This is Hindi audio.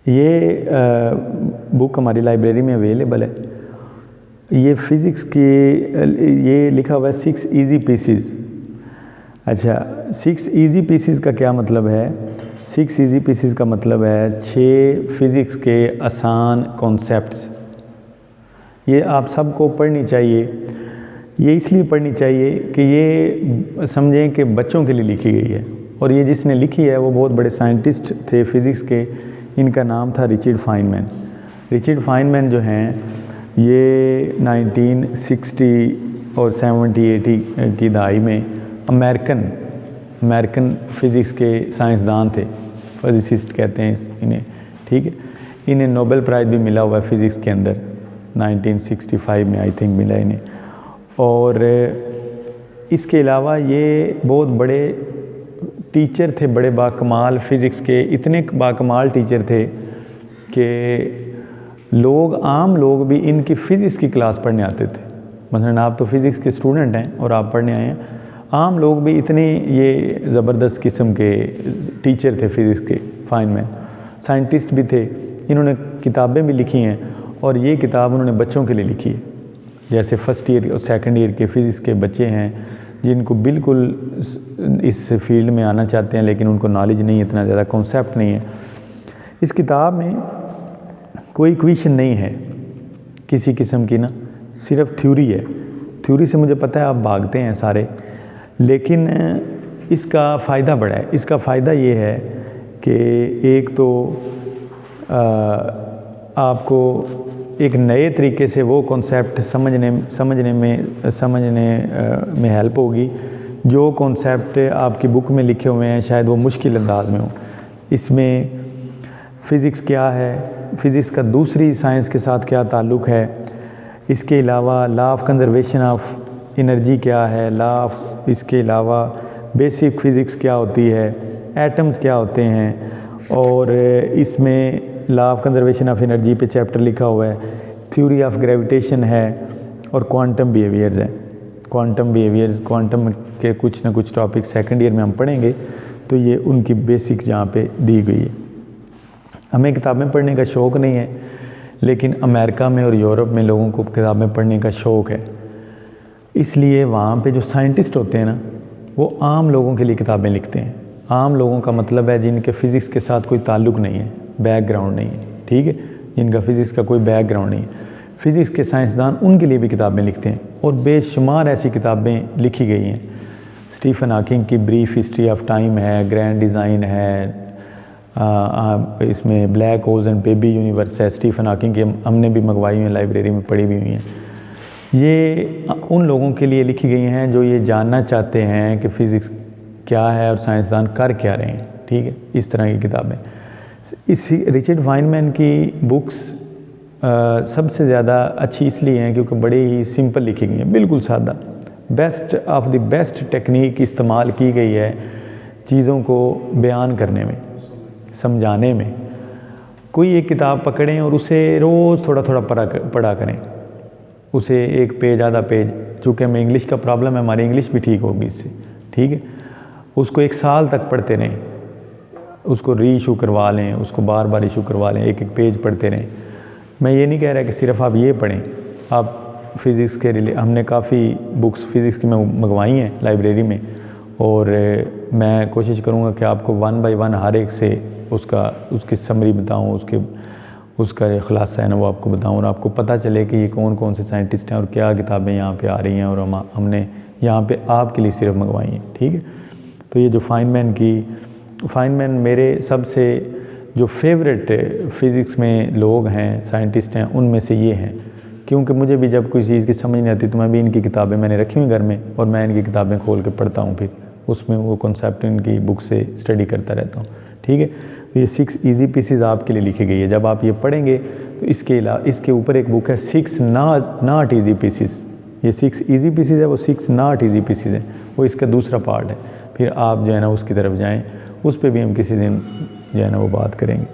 ये बुक हमारी लाइब्रेरी में अवेलेबल है। ये फ़िज़िक्स की ये लिखा हुआ है 6 ईज़ी पीसीज़। अच्छा, 6 ईज़ी पीसीज़ का क्या मतलब है? 6 ईज़ी पीसीज़ का मतलब है 6 फ़िज़िक्स के आसान कॉन्सेप्ट्स। ये आप सबको पढ़नी चाहिए। ये इसलिए पढ़नी चाहिए कि ये समझें कि बच्चों के लिए लिखी गई है, और ये जिसने लिखी है वो बहुत बड़े साइंटिस्ट थे फ़िज़िक्स के। इनका नाम था रिचर्ड फाइनमैन। रिचर्ड फाइनमैन जो हैं ये 1960 और 70-80 की दहाई में अमेरिकन फ़िज़िक्स के साइंसदान थे, फिज़िसिस्ट कहते हैं इन्हें, ठीक है। इन्हें नोबेल प्राइज़ भी मिला हुआ है फ़िज़िक्स के अंदर, 1965 में आई थिंक मिला इन्हें। और इसके अलावा ये बहुत बड़े टीचर थे, बड़े बाकमाल फ़िज़िक्स के, इतने बाकमाल टीचर थे कि आम लोग भी इनकी फ़िज़िक्स की क्लास पढ़ने आते थे। मसलन आप तो फ़िज़िक्स के स्टूडेंट हैं और आप पढ़ने आए हैं, आम लोग भी इतने ये ज़बरदस्त किस्म के टीचर थे फ़िज़िक्स के। फाइनमैन साइंटिस्ट भी थे, इन्होंने किताबें भी लिखी हैं, और ये किताब उन्होंने बच्चों के लिए लिखी है। जैसे फ़र्स्ट ईयर और सेकंड ईयर के फ़िज़िक्स के बच्चे हैं जिनको बिल्कुल इस फील्ड में आना चाहते हैं लेकिन उनको नॉलेज नहीं है, इतना ज़्यादा कॉन्सेप्ट नहीं है। इस किताब में कोई इक्वेशन नहीं है किसी किस्म की ना, सिर्फ थ्योरी है। थ्योरी से मुझे पता है आप भागते हैं सारे, लेकिन इसका फ़ायदा बड़ा है। इसका फ़ायदा ये है कि एक तो आपको एक नए तरीके से वो कॉन्सेप्ट समझने में हेल्प होगी। जो कॉन्सेप्ट आपकी बुक में लिखे हुए हैं शायद वो मुश्किल अंदाज में हो। इसमें फ़िज़िक्स क्या है, फ़िज़िक्स का दूसरी साइंस के साथ क्या ताल्लुक़ है, इसके अलावा law of conservation of energy क्या है, इसके अलावा बेसिक फ़िज़िक्स क्या होती है, एटम्स क्या होते हैं, और इसमें law of conservation of energy पे चैप्टर लिखा हुआ है, थ्योरी ऑफ ग्रेविटेशन है, और क्वांटम बिहेवियर्स हैं। क्वांटम के कुछ ना कुछ टॉपिक सेकंड ईयर में हम पढ़ेंगे, तो ये उनकी बेसिक्स यहाँ पे दी गई है। हमें किताबें पढ़ने का शौक़ नहीं है, लेकिन अमेरिका में और यूरोप में लोगों को किताबें पढ़ने का शौक़ है। इसलिए वहाँ पे जो साइंटिस्ट होते हैं ना, वो आम लोगों के लिए किताबें लिखते हैं। आम लोगों का मतलब है जिनके फ़िज़िक्स के साथ कोई ताल्लुक़ नहीं है, बैकग्राउंड नहीं है, ठीक है, जिनका फ़िज़िक्स का कोई बैकग्राउंड नहीं है। फ़िज़िक्स के साइंसदान उनके लिए भी किताबें लिखते हैं, और बेशुमार ऐसी किताबें लिखी गई हैं। स्टीफन हॉकिंग की ब्रीफ हिस्ट्री ऑफ टाइम है, ग्रैंड डिज़ाइन है, इसमें black holes and baby universe है। स्टीफन हॉकिंग की हमने भी मंगवाई हुई हैं, लाइब्रेरी में पढ़ी भी हुई हैं। ये उन लोगों के लिए लिखी गई हैं जो ये जानना चाहते हैं कि फ़िज़िक्स क्या है और साइंसदान कर क्या रहे हैं, ठीक है, इस तरह की किताबें। इस रिचर्ड फाइनमैन की बुक्स सबसे ज़्यादा अच्छी इसलिए हैं क्योंकि बड़ी ही सिंपल लिखी गई हैं, बिल्कुल सादा। Best of the best technique इस्तेमाल की गई है चीज़ों को बयान करने में, समझाने में। कोई एक किताब पकड़ें और उसे रोज़ थोड़ा थोड़ा पढ़ा करें, उसे एक पेज आधा पेज, चूँकि हमें इंग्लिश का प्रॉब्लम है, हमारी इंग्लिश भी ठीक होगी इससे, ठीक है। उसको 1 साल तक पढ़ते रहें, उसको री इशू करवा लें, उसको बार बार इशू करवा लें, एक एक पेज पढ़ते रहें। मैं ये नहीं कह रहा कि सिर्फ आप ये पढ़ें, आप फ़िज़िक्स के हमने काफ़ी बुक्स फ़िज़िक्स की मंगवाई हैं लाइब्रेरी में, और मैं कोशिश करूँगा कि आपको 1 बाय 1 हर एक से उसकी समरी बताऊँ, उसका ख़ुलासा है ना वो आपको बताऊँ, और आपको पता चले कि ये कौन कौन से साइंटिस्ट हैं और क्या किताबें यहाँ पे आ रही हैं, और हमने यहाँ पे आपके लिए सिर्फ मंगवाई हैं, ठीक है। तो ये जो फाइनमैन मेरे सबसे जो फेवरेट फ़िज़िक्स में लोग हैं, साइंटिस्ट हैं, उनमें से ये हैं। क्योंकि मुझे भी जब कोई चीज़ की समझ नहीं आती तो मैं भी इनकी किताबें मैंने रखी हुई घर में, और मैं इनकी किताबें खोल के पढ़ता हूँ, फिर उसमें वो कॉन्सेप्ट इनकी बुक से स्टडी करता रहता हूँ, ठीक है। तो ये 6 ईज़ी पीसीज़ आपके लिए लिखी गई है। जब आप ये पढ़ेंगे तो इसके ऊपर एक बुक है 6 नॉट ईज़ी पीसीज़। ये 6 ईज़ी पीसीज़ है, वो 6 नॉट ईज़ी पीसीज़ है, वो इसका दूसरा पार्ट है। फिर आप जो है ना उसकी तरफ जाएँ, उस पर भी हम किसी दिन जो है ना वो बात करेंगे।